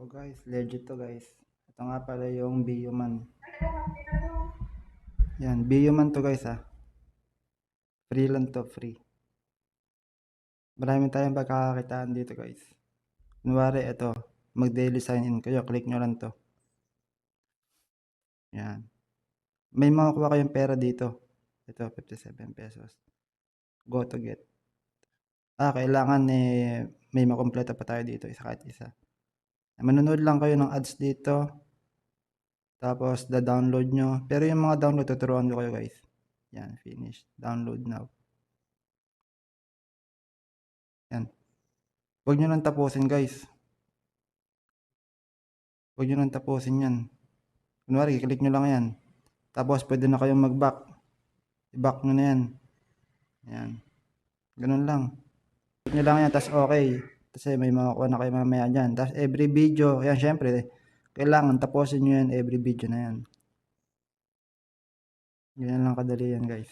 So guys, legit to guys. Ito nga pala yung Bioman. Yan, Bioman to guys ah. Free lang to, free. Marami tayong pagkakakitaan dito guys. Kunwari ito, mag-daily sign in kayo, click nyo lang to. Yan. May makukuha kayong pera dito. Ito, 57 pesos. Go to get. Kailangan may makompleto pa tayo dito, isa kahit isa. Manonood lang kayo ng ads dito. Tapos, da-download nyo. Pero yung mga download, tuturuan ko kayo guys. Yan, finish. Download now. Yan. Huwag nyo nang tapusin guys. Huwag nyo nang tapusin yan. Kunwari, i-click nyo lang yan. Tapos, pwede na kayong mag-back. I-back nyo na yan. Yan. Ganun lang. Click nyo lang yan, tas okay. Kasi may makakuha na kayo mamaya dyan. Tas every video, yan syempre, kailangan tapusin nyo yan every video na yan. Ganyan lang kadali yan guys.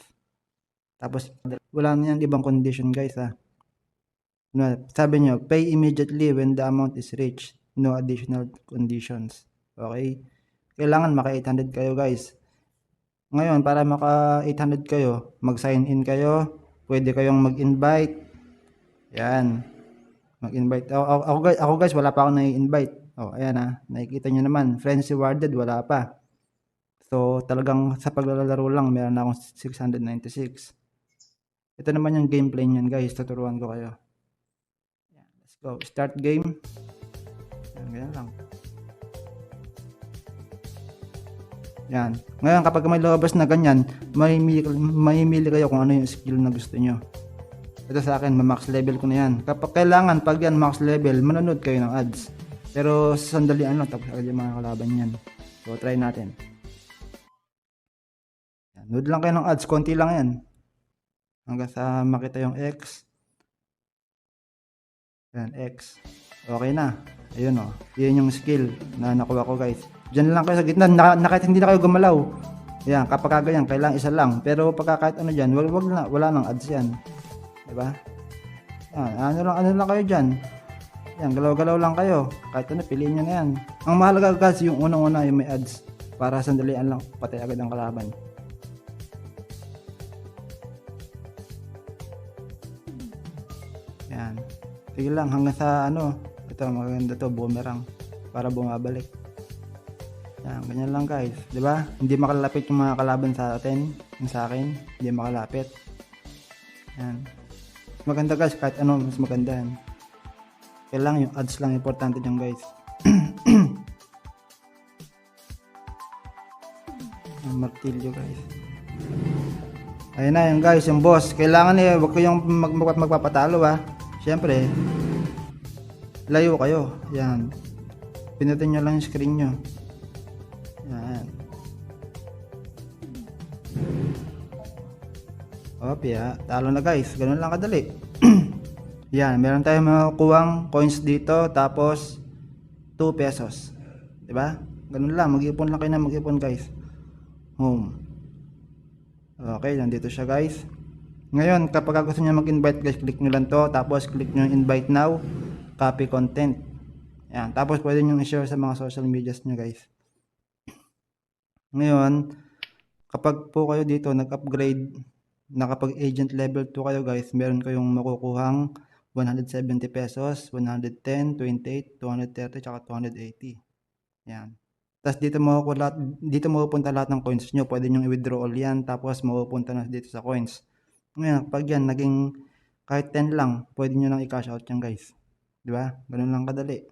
Tapos, wala na yan ibang condition guys ha. Sabi nyo, pay immediately when the amount is reached. No additional conditions. Okay? Kailangan maka 800 kayo guys. Ngayon, para maka 800 kayo, mag-sign in kayo. Pwede kayong mag-invite. Yan. Mag-invite. Ako guys, wala pa akong nai-invite. Ayan ha. Nakikita nyo naman. Friends rewarded, wala pa. So, talagang sa paglalaro lang, meron na akong 696. Ito naman yung gameplay nyan guys. Tuturuan ko kayo. Yan. Let's go. Start game. Ganyan lang. Yan. Ngayon, kapag may lumabas na ganyan, mamimili kayo kung ano yung skill na gusto nyo. Ito sa akin, max level ko na yan. Kapag kailangan, pag yan max level, manonood kayo ng ads. Pero sandalian lang, tapos agad yung mga kalaban yan. So, try natin. Yan. Nood lang kayo ng ads, konti lang yan. Hanggang sa makita yung X. Yan, X. Okay na. Ayun o. Yun yung skill na nakuha ko guys. Diyan lang kayo sa gitna. Kahit hindi na kayo gumalaw. Yan, kapag ganyan, kailangan isa lang. Pero pagka kahit ano dyan, wala nang ads yan. Diba? Yan, ano lang kayo dyan. Yan, galaw-galaw lang kayo. Kahit ano, piliin nyo na yan. Ang mahalaga guys, yung unang-una yung may ads. Para sandalian lang, patay agad ang kalaban. Yan. Sige lang, hanggang sa ano, ito maganda to, boomerang. Para bumabalik. Yan, ganyan lang guys. Diba? Hindi makalapit yung mga kalaban sa atin. Yung sa akin, hindi makalapit. Yan. Mas maganda guys, kahit ano, mas maganda yan. Kailangan yung ads lang, importante dyan guys. Yung martilyo guys. Ayun na yung guys, yung boss. Kailangan wag kayong magpapatalo ha. Siyempre, layo kayo. Yan. Pinutin nyo lang yung screen nyo. Yan. Opya, talo na guys. Ganun lang kadali. Yan, meron tayong makukuhang coins dito. Tapos, 2 pesos. Diba? Ganun lang. Mag-ipon lang kayo na mag-ipon guys. Home. Okay, nandito siya guys. Ngayon, kapag gusto nyo mag-invite guys, click nyo lang to. Tapos, click nyo invite now. Copy content. Yan. Tapos, pwede nyo i-share sa mga social medias nyo guys. Ngayon, kapag po kayo dito nag-upgrade, nakapag-agent level 2 kayo guys, meron kayong makukuhang 170 pesos, 110, 28, 230, tsaka 280. Yan. Tapos dito mapupunta lahat ng coins nyo. Pwede nyo i-withdraw all yan. Tapos mapupunta na dito sa coins. Ngayon, pag yan, naging kahit 10 lang, pwede nyo nang i-cash out yan guys. Diba? Ganun lang kadali.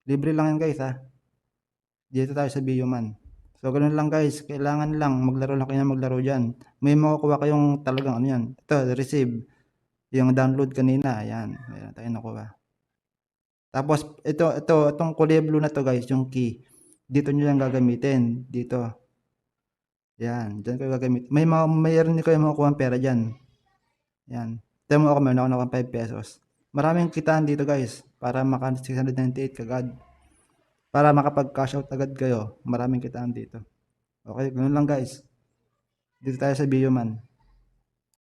Libre lang yan guys ha. Dito tayo sa Bioman. So, ganun lang guys. Kailangan lang, maglaro lang kayo na maglaro dyan. May makukuha kayong talagang ano yan. Ito, receive. Yung download kanina. Ayan. Mayroon tayo nakuha. Tapos, itong kulay blue na to guys, yung key. Dito nyo lang gagamitin. Dito. Yan. Diyan kayo gagamitin. Mayroon nyo kayo makukuha pera dyan. Yan. Tama mo ako, meron ako ng 5 pesos. Maraming kitaan dito guys. Para maka 698 kagad. Para makapag-cash out agad kayo. Maraming kitaan dito. Okay, ganun lang guys. Dito tayo sa Bioman.